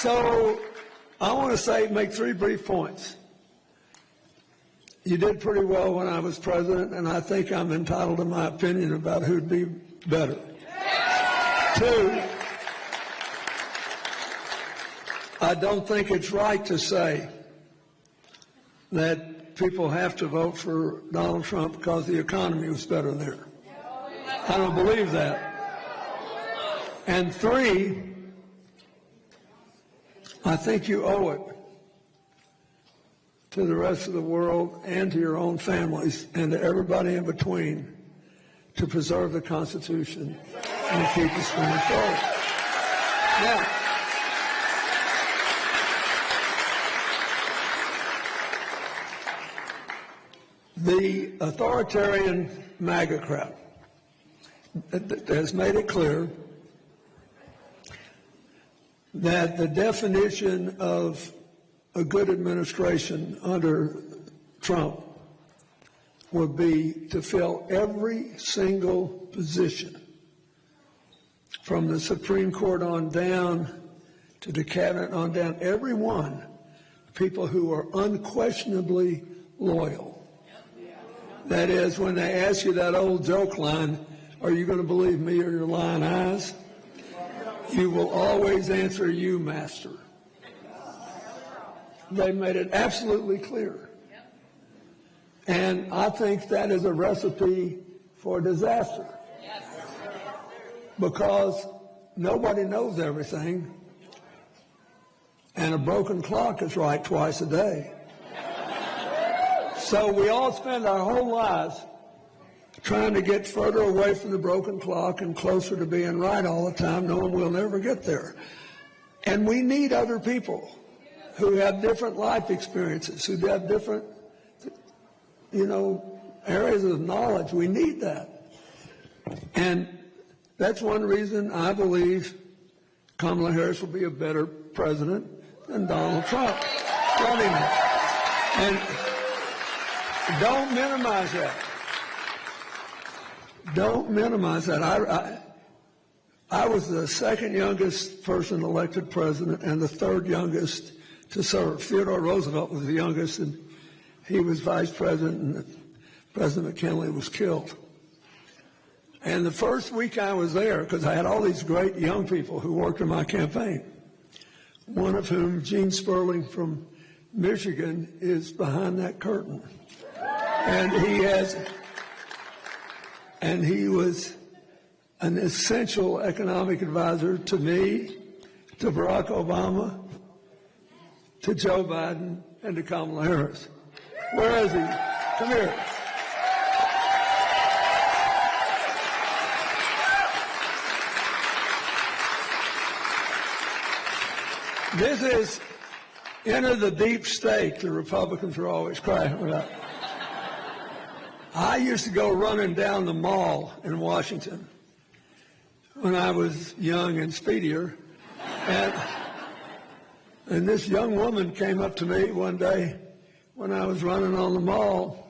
So I want to make 3 brief points. You did pretty well when I was president, and I think I'm entitled to my opinion about who'd be better. 2, I don't think it's right to say that people have to vote for Donald Trump because the economy was better there. I don't believe that. And 3, I think you owe it to the rest of the world and to your own families and to everybody in between to preserve the Constitution and keep us moving forward. Now, the authoritarian MAGA crowd has made it clear that the definition of a good administration under Trump would be to fill every single position, from the Supreme Court on down to the cabinet on down, every one, people who are unquestionably loyal. That is, when they ask you that old joke line, are you going to believe me or your lying eyes? You will always answer, you, master. They made it absolutely clear. And I think that is a recipe for disaster. Because nobody knows everything, and a broken clock is right twice a day. So we all spend our whole lives trying to get further away from the broken clock and closer to being right all the time, knowing we'll never get there. And we need other people who have different life experiences, who have different, areas of knowledge. We need that. And that's one reason I believe Kamala Harris will be a better president than Donald Trump. And don't minimize that. Don't minimize that. I was the second youngest person elected president and the third youngest to serve. Theodore Roosevelt was the youngest, and he was vice president, and President McKinley was killed. And the first week I was there, because I had all these great young people who worked in my campaign, one of whom, Gene Sperling from Michigan, is behind that curtain. And he was an essential economic advisor to me, to Barack Obama, to Joe Biden, and to Kamala Harris. Where is he? Come here. This is enter the deep state the Republicans are always crying about. I used to go running down the mall in Washington when I was young and speedier, and this young woman came up to me one day when I was running on the mall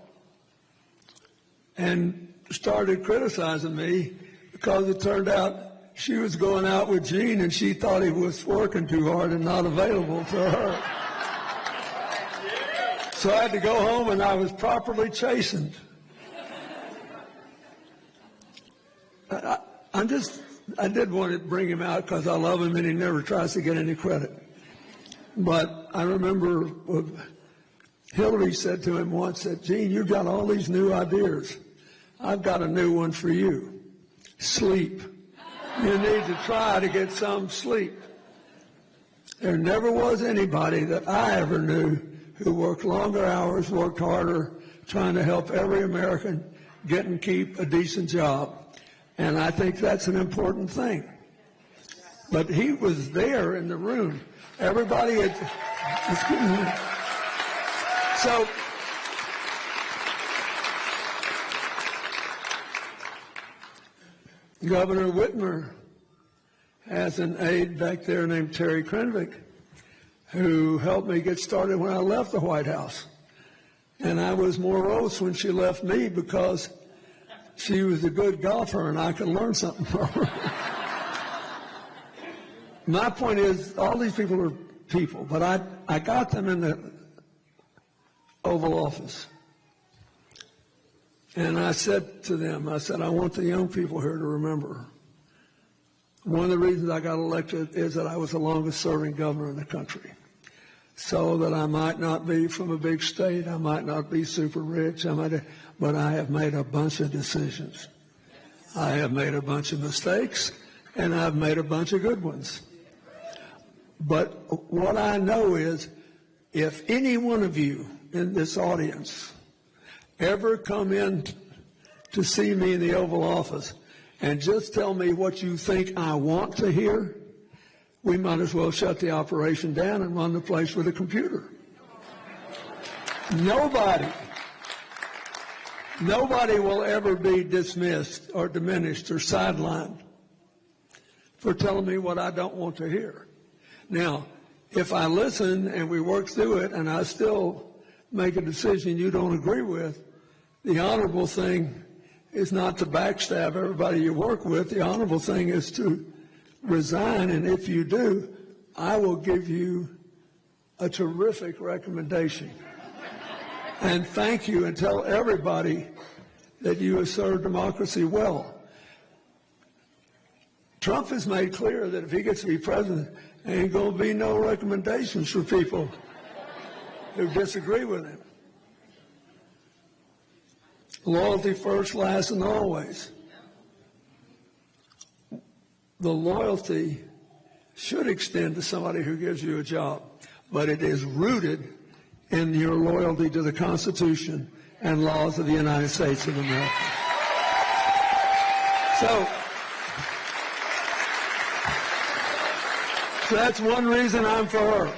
and started criticizing me because it turned out she was going out with Gene and she thought he was working too hard and not available to her. So I had to go home and I was properly chastened. I did want to bring him out because I love him and he never tries to get any credit. But I remember Hillary said to him once that, Gene, you've got all these new ideas. I've got a new one for you. Sleep. You need to try to get some sleep. There never was anybody that I ever knew who worked longer hours, worked harder, trying to help every American get and keep a decent job. And I think that's an important thing. But he was there in the room. Everybody had, so Governor Whitmer has an aide back there named Terry Krenvik who helped me get started when I left the White House. And I was morose when she left me because she was a good golfer and I could learn something from her. my point is, all these people are people, but I got them in the Oval Office. And I said to them, I said, I want the young people here to remember, one of the reasons I got elected is that I was the longest serving governor in the country. So that I might not be from a big state, I might not be super rich, but I have made a bunch of decisions. I have made a bunch of mistakes, and I've made a bunch of good ones. But what I know is, if any one of you in this audience ever come in to see me in the Oval Office and just tell me what you think I want to hear, we might as well shut the operation down and run the place with a computer. Nobody will ever be dismissed or diminished or sidelined for telling me what I don't want to hear. Now, if I listen and we work through it and I still make a decision you don't agree with, the honorable thing is not to backstab everybody you work with. The honorable thing is to resign, and if you do, I will give you a terrific recommendation. And thank you, and tell everybody that you have served democracy well. Trump has made clear that if he gets to be president, there ain't going to be no recommendations for people who disagree with him. Loyalty first, last, and always. The loyalty should extend to somebody who gives you a job, but it is rooted in your loyalty to the Constitution and laws of the United States of America. So that's one reason I'm for her.